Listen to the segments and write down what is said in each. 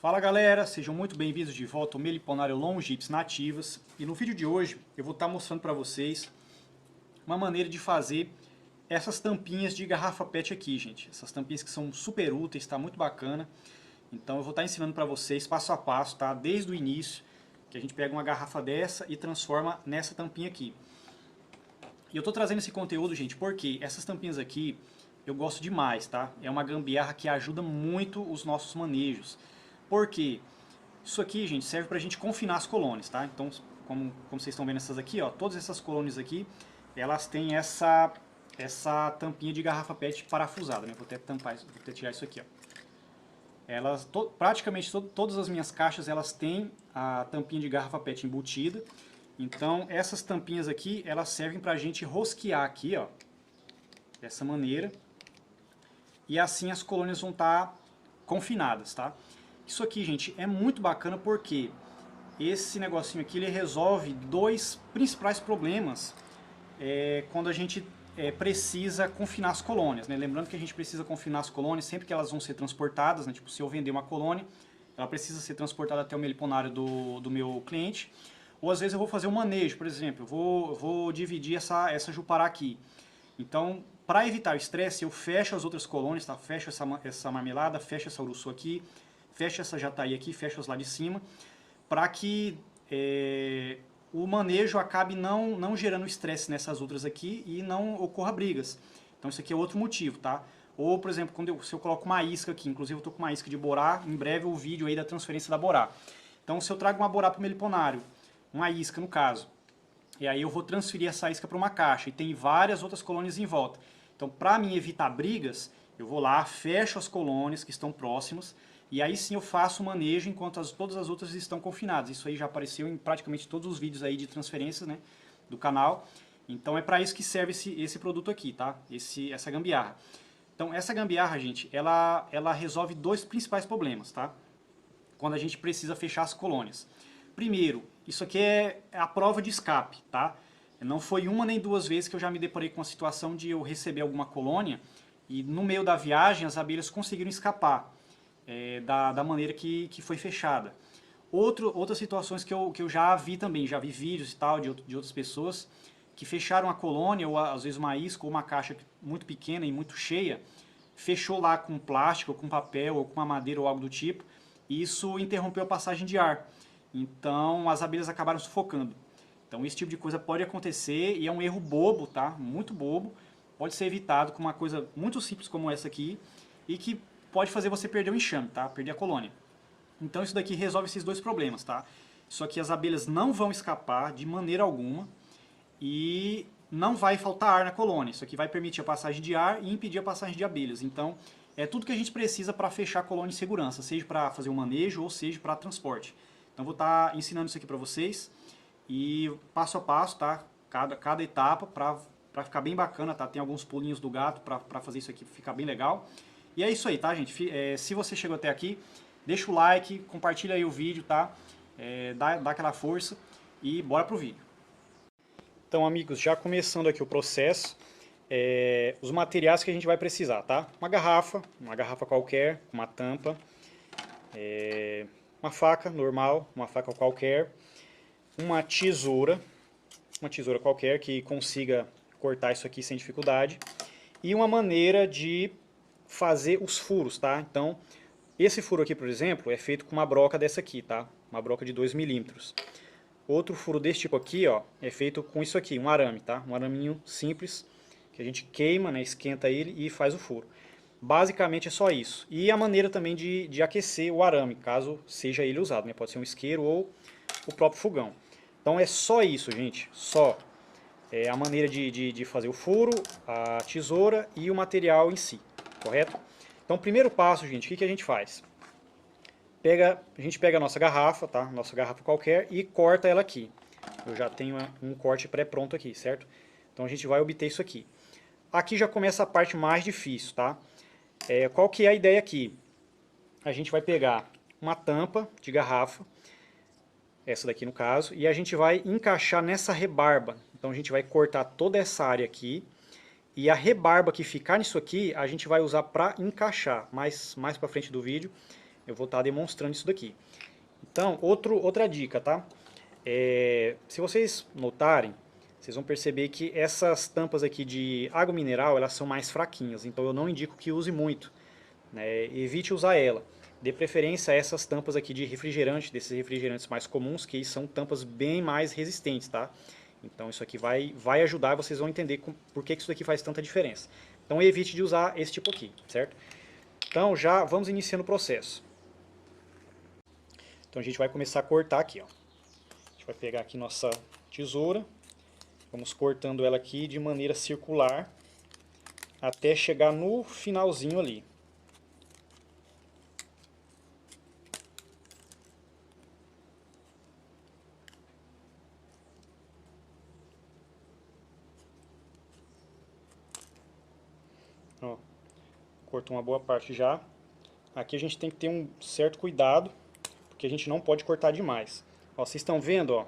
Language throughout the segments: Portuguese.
Fala galera, sejam muito bem-vindos de volta ao Meliponário Longips nativas. E no vídeo de hoje eu vou estar mostrando para vocês uma maneira de fazer essas tampinhas de garrafa PET aqui, gente. Essas tampinhas que são super úteis, tá muito bacana. Então eu vou estar ensinando para vocês passo a passo, tá? Desde o início, que a gente pega uma garrafa dessa e transforma nessa tampinha aqui. E eu tô trazendo esse conteúdo, gente, porque essas tampinhas aqui eu gosto demais, tá? É uma gambiarra que ajuda muito os nossos manejos. Por quê? Isso aqui, gente, serve pra gente confinar as colônias, tá? Então, como vocês estão vendo essas aqui, ó, todas essas colônias aqui, elas têm essa tampinha de garrafa PET parafusada, né? Vou até tampar, vou até tirar isso aqui, ó. Elas, praticamente todas as minhas caixas, elas têm a tampinha de garrafa PET embutida. Então, essas tampinhas aqui, elas servem pra gente rosquear aqui, ó, dessa maneira. E assim as colônias vão estar confinadas, tá? Isso aqui, gente, é muito bacana porque esse negocinho aqui ele resolve dois principais problemas quando a gente precisa confinar as colônias, né? Lembrando que a gente precisa confinar as colônias sempre que elas vão ser transportadas, né? Tipo, se eu vender uma colônia, ela precisa ser transportada até o meliponário do meu cliente. Ou às vezes eu vou fazer um manejo, por exemplo, eu vou dividir essa jupará aqui. Então, para evitar o estresse, eu fecho as outras colônias, tá? Fecho essa marmelada, fecho essa uruçu aqui, fecho essa jataí aqui, fecho as lá de cima, para que o manejo acabe não gerando estresse nessas outras aqui e não ocorra brigas. Então isso aqui é outro motivo, tá? Ou, por exemplo, se eu coloco uma isca aqui, inclusive eu estou com uma isca de borá, em breve o vídeo aí da transferência da borá. Então se eu trago uma borá para o meliponário, uma isca no caso, e aí eu vou transferir essa isca para uma caixa e tem várias outras colônias em volta. Então, para mim evitar brigas, eu vou lá, fecho as colônias que estão próximas e aí sim eu faço o manejo enquanto todas as outras estão confinadas. Isso aí já apareceu em praticamente todos os vídeos aí de transferências, né, do canal. Então é para isso que serve esse produto aqui, tá? Essa gambiarra. Então essa gambiarra, gente, ela resolve dois principais problemas, tá? Quando a gente precisa fechar as colônias. Primeiro, isso aqui é a prova de escape, tá? Não foi uma nem duas vezes que eu já me deparei com a situação de eu receber alguma colônia e no meio da viagem as abelhas conseguiram escapar da maneira que foi fechada. Outras situações que eu já vi também, já vi vídeos e tal de outras pessoas que fecharam a colônia, ou às vezes uma isca ou uma caixa muito pequena e muito cheia, fechou lá com plástico, ou com papel, ou com uma madeira ou algo do tipo, e isso interrompeu a passagem de ar. Então as abelhas acabaram sufocando. Então esse tipo de coisa pode acontecer e é um erro bobo, tá? Muito bobo. Pode ser evitado com uma coisa muito simples como essa aqui e que pode fazer você perder o enxame, tá? Perder a colônia. Então isso daqui resolve esses dois problemas, tá? Só que as abelhas não vão escapar de maneira alguma e não vai faltar ar na colônia. Isso aqui vai permitir a passagem de ar e impedir a passagem de abelhas. Então é tudo que a gente precisa para fechar a colônia em segurança, seja para fazer o manejo ou seja para transporte. Então vou estar ensinando isso aqui para vocês e passo a passo, tá? Cada etapa para ficar bem bacana, tá? Tem alguns pulinhos do gato para fazer isso aqui ficar bem legal. E é isso aí, tá, gente? Se você chegou até aqui, deixa o like, compartilha aí o vídeo, tá? Dá aquela força e bora pro vídeo. Então, amigos, já começando aqui o processo, os materiais que a gente vai precisar, tá? Uma garrafa qualquer, uma tampa, uma faca normal, uma faca qualquer, uma tesoura qualquer que consiga cortar isso aqui sem dificuldade e uma maneira de fazer os furos, tá? Então, esse furo aqui, por exemplo, é feito com uma broca dessa aqui, tá? Uma broca de 2 milímetros. Outro furo desse tipo aqui, ó, é feito com isso aqui, um arame, tá? Um araminho simples que a gente queima, né, esquenta ele e faz o furo. Basicamente é só isso. E a maneira também de aquecer o arame, caso seja ele usado, né? Pode ser um isqueiro ou o próprio fogão. Então é só isso, gente. Só a maneira de fazer o furo, a tesoura e o material em si, correto? Então primeiro passo, gente, o que a gente faz? A gente pega a nossa garrafa, tá? Nossa garrafa qualquer e corta ela aqui. Eu já tenho um corte pré-pronto aqui, certo? Então a gente vai obter isso aqui. Aqui já começa a parte mais difícil, tá? Qual que é a ideia aqui? A gente vai pegar uma tampa de garrafa, essa daqui no caso, e a gente vai encaixar nessa rebarba. Então a gente vai cortar toda essa área aqui, e a rebarba que ficar nisso aqui, a gente vai usar para encaixar. Mais para frente do vídeo, eu vou estar demonstrando isso daqui. Então, outra dica, tá? Se vocês notarem, vocês vão perceber que essas tampas aqui de água mineral, elas são mais fraquinhas, então eu não indico que use muito, né? Evite usar ela. Dê preferência a essas tampas aqui de refrigerante, desses refrigerantes mais comuns, que são tampas bem mais resistentes, tá? Então isso aqui vai ajudar, vocês vão entender por que isso daqui faz tanta diferença. Então evite de usar esse tipo aqui, certo? Então já vamos iniciando o processo. Então a gente vai começar a cortar aqui, ó. A gente vai pegar aqui nossa tesoura, vamos cortando ela aqui de maneira circular até chegar no finalzinho ali. Ó, cortou uma boa parte já. Aqui a gente tem que ter um certo cuidado, porque a gente não pode cortar demais. Ó, vocês estão vendo, ó,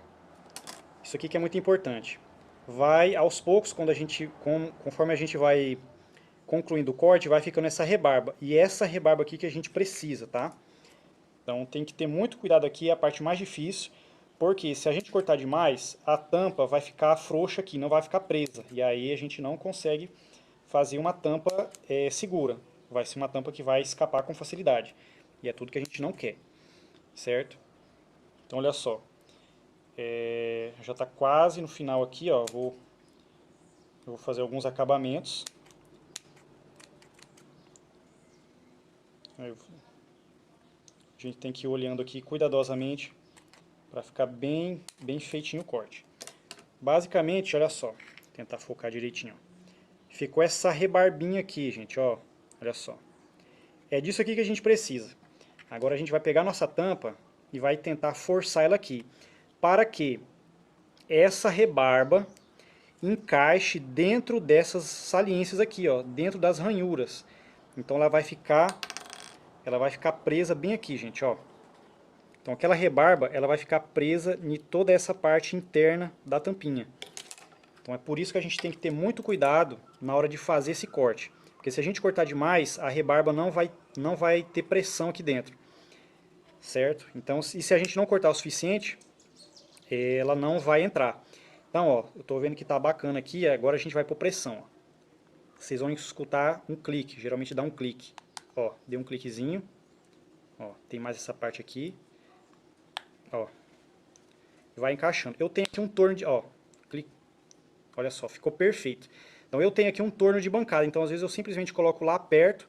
isso aqui que é muito importante. Vai aos poucos, conforme a gente vai concluindo o corte, vai ficando essa rebarba. E essa rebarba aqui que a gente precisa, tá? Então tem que ter muito cuidado aqui, é a parte mais difícil, porque se a gente cortar demais, a tampa vai ficar frouxa aqui, não vai ficar presa. E aí a gente não consegue fazer uma tampa segura. Vai ser uma tampa que vai escapar com facilidade. E é tudo que a gente não quer, certo? Então olha só, já está quase no final aqui, ó. Eu vou fazer alguns acabamentos. A gente tem que ir olhando aqui cuidadosamente para ficar bem feitinho o corte. Basicamente, olha só, vou tentar focar direitinho. Ficou essa rebarbinha aqui, gente, ó. Olha só. É disso aqui que a gente precisa. Agora a gente vai pegar a nossa tampa e vai tentar forçar ela aqui, para que essa rebarba encaixe dentro dessas saliências aqui, ó, dentro das ranhuras. Então ela vai ficar presa bem aqui, gente, ó. Então aquela rebarba, ela vai ficar presa em toda essa parte interna da tampinha. Então é por isso que a gente tem que ter muito cuidado na hora de fazer esse corte. Porque se a gente cortar demais, a rebarba não vai ter pressão aqui dentro. Certo? Então, e se a gente não cortar o suficiente, ela não vai entrar. Então, ó, eu tô vendo que tá bacana aqui, agora a gente vai por pressão, ó. Vocês vão escutar um clique, geralmente dá um clique. Ó, deu um cliquezinho. Ó, tem mais essa parte aqui. Ó. Vai encaixando. Eu tenho aqui um torno de, ó, clique. Olha só, ficou perfeito. Então eu tenho aqui um torno de bancada, então às vezes eu simplesmente coloco lá perto,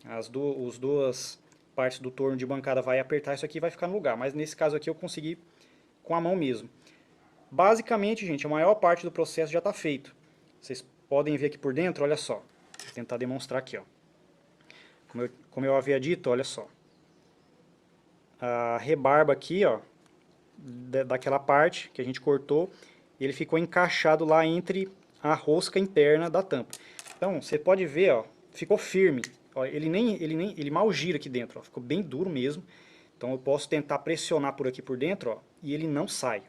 as duas partes do torno de bancada vai apertar isso aqui e vai ficar no lugar, mas nesse caso aqui eu consegui com a mão mesmo. Basicamente, gente, a maior parte do processo já está feito. Vocês podem ver aqui por dentro, olha só. Vou tentar demonstrar aqui, ó. Como eu havia dito, olha só. A rebarba aqui, ó, daquela parte que a gente cortou, ele ficou encaixado lá entre a rosca interna da tampa. Então, você pode ver, ó, ficou firme. Ó, ele mal gira aqui dentro, ó, ficou bem duro mesmo. Então eu posso tentar pressionar por aqui por dentro, ó, e ele não sai.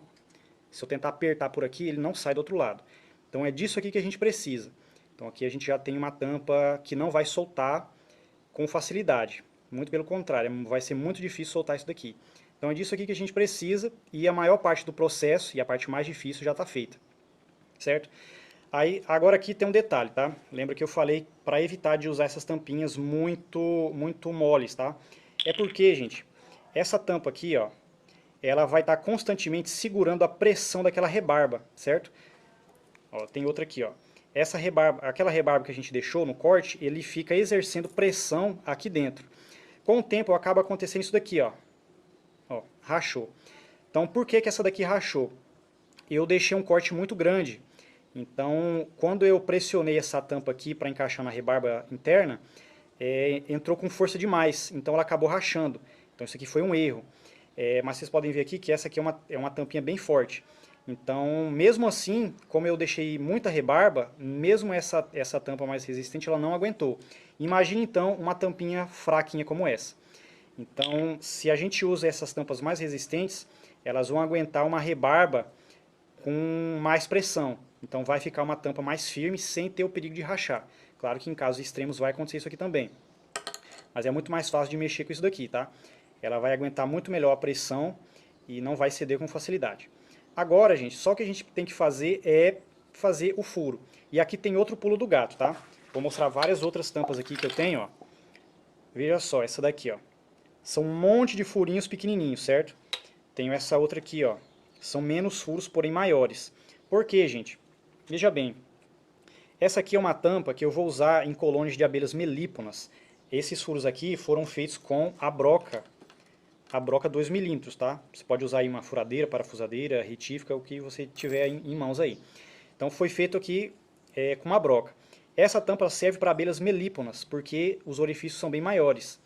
Se eu tentar apertar por aqui, ele não sai do outro lado. Então é disso aqui que a gente precisa. Então aqui a gente já tem uma tampa que não vai soltar com facilidade. Muito pelo contrário, vai ser muito difícil soltar isso daqui. Então é disso aqui que a gente precisa e a maior parte do processo e a parte mais difícil já está feita. Certo? Aí, agora aqui tem um detalhe, tá? Lembra que eu falei para evitar de usar essas tampinhas muito moles, tá? É porque, gente, essa tampa aqui, ó, ela vai estar constantemente segurando a pressão daquela rebarba, certo? Ó, tem outra aqui, ó. Essa rebarba, aquela rebarba que a gente deixou no corte, ele fica exercendo pressão aqui dentro. Com o tempo acaba acontecendo isso daqui, ó. Ó, rachou. Então, por que essa daqui rachou? Eu deixei um corte muito grande. Então, quando eu pressionei essa tampa aqui para encaixar na rebarba interna, entrou com força demais, então ela acabou rachando. Então isso aqui foi um erro. Mas vocês podem ver aqui que essa aqui é uma tampinha bem forte. Então, mesmo assim, como eu deixei muita rebarba, mesmo essa tampa mais resistente, ela não aguentou. Imagine então uma tampinha fraquinha como essa. Então, se a gente usa essas tampas mais resistentes, elas vão aguentar uma rebarba com mais pressão. Então vai ficar uma tampa mais firme sem ter o perigo de rachar. Claro que em casos extremos vai acontecer isso aqui também. Mas é muito mais fácil de mexer com isso daqui, tá? ela vai aguentar muito melhor a pressão e não vai ceder com facilidade. Agora, gente, só que a gente tem que fazer é fazer o furo. E aqui tem outro pulo do gato, tá? Vou mostrar várias outras tampas aqui que eu tenho, ó. Veja só, essa daqui, ó. São um monte de furinhos pequenininhos, certo? Tenho essa outra aqui, ó. São menos furos, porém maiores. Por quê, gente? Veja bem. Essa aqui é uma tampa que eu vou usar em colônias de abelhas melíponas. Esses furos aqui foram feitos com a broca 2 milímetros, tá? Você pode usar aí uma furadeira, parafusadeira, retífica, o que você tiver em mãos aí. Então foi feito aqui com uma broca. Essa tampa serve para abelhas melíponas, porque os orifícios são bem maiores.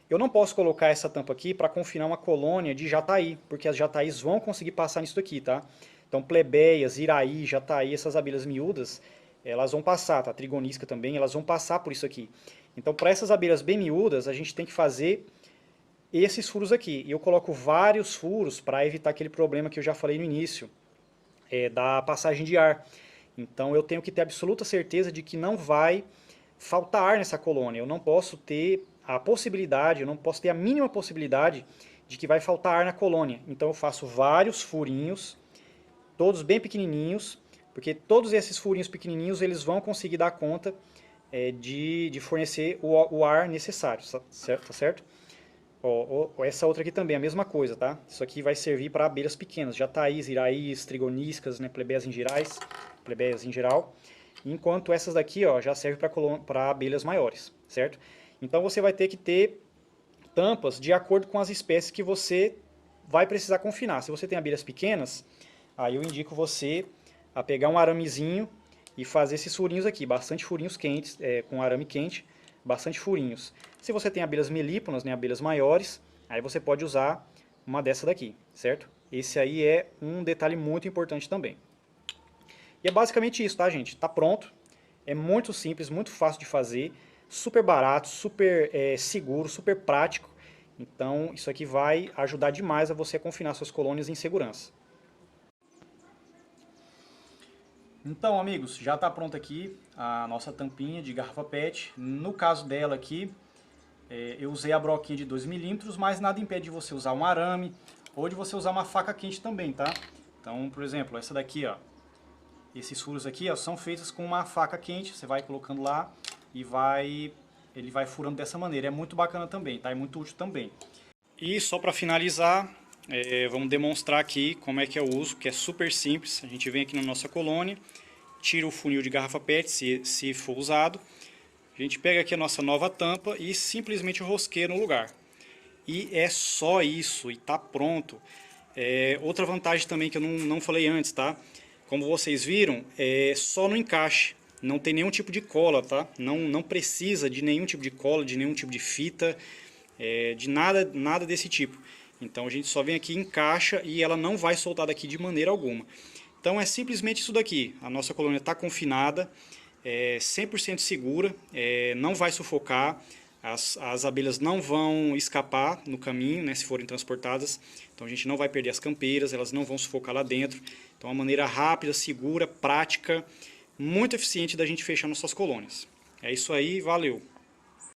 Eu não posso colocar essa tampa aqui para confinar uma colônia de jataí, porque as jataís vão conseguir passar nisso aqui, tá? Então plebeias, iraí, jataí, essas abelhas miúdas, elas vão passar, tá? Trigonisca também, elas vão passar por isso aqui. Então para essas abelhas bem miúdas, a gente tem que fazer esses furos aqui. E eu coloco vários furos para evitar aquele problema que eu já falei no início, da passagem de ar. Então eu tenho que ter absoluta certeza de que não vai faltar ar nessa colônia. Eu não posso ter a possibilidade, eu não posso ter a mínima possibilidade de que vai faltar ar na colônia. Então eu faço vários furinhos, todos bem pequenininhos, porque todos esses furinhos pequenininhos eles vão conseguir dar conta de fornecer o ar necessário, tá certo? Essa outra aqui também, a mesma coisa, tá? Isso aqui vai servir para abelhas pequenas, jataís, iraís, trigoniscas, né, plebeias em geral. Enquanto essas daqui, ó, já servem para abelhas maiores, certo? Então você vai ter que ter tampas de acordo com as espécies que você vai precisar confinar. Se você tem abelhas pequenas, aí eu indico você a pegar um aramezinho e fazer esses furinhos aqui, bastante furinhos quentes, com arame quente, bastante furinhos. Se você tem abelhas melíponas, né, abelhas maiores, aí você pode usar uma dessa daqui, certo? Esse aí é um detalhe muito importante também. E é basicamente isso, tá, gente? Tá pronto. É muito simples, muito fácil de fazer, super barato, super seguro, super prático. Então, isso aqui vai ajudar demais a você a confinar suas colônias em segurança. Então, amigos, já está pronta aqui a nossa tampinha de garrafa PET. No caso dela aqui, eu usei a broquinha de 2 milímetros, mas nada impede de você usar um arame ou de você usar uma faca quente também, tá? Então, por exemplo, essa daqui, ó, esses furos aqui, ó, são feitos com uma faca quente. Você vai colocando lá e ele vai furando dessa maneira. É muito bacana também, tá? É muito útil também. E só para finalizar, vamos demonstrar aqui como é que é o uso, que é super simples. A gente vem aqui na nossa colônia, tira o funil de garrafa PET, se for usado. A gente pega aqui a nossa nova tampa e simplesmente rosqueia no lugar. E é só isso, e tá pronto. Outra vantagem também que eu não falei antes, tá? Como vocês viram, é só no encaixe. Não tem nenhum tipo de cola, tá? Não precisa de nenhum tipo de cola, de nenhum tipo de fita, de nada desse tipo. Então a gente só vem aqui, encaixa e ela não vai soltar daqui de maneira alguma. Então é simplesmente isso daqui. A nossa colônia está confinada, 100% segura, não vai sufocar, as abelhas não vão escapar no caminho, né, se forem transportadas. Então a gente não vai perder as campeiras, elas não vão sufocar lá dentro. Então é uma maneira rápida, segura, prática, muito eficiente da gente fechar nossas colônias. É isso aí, valeu!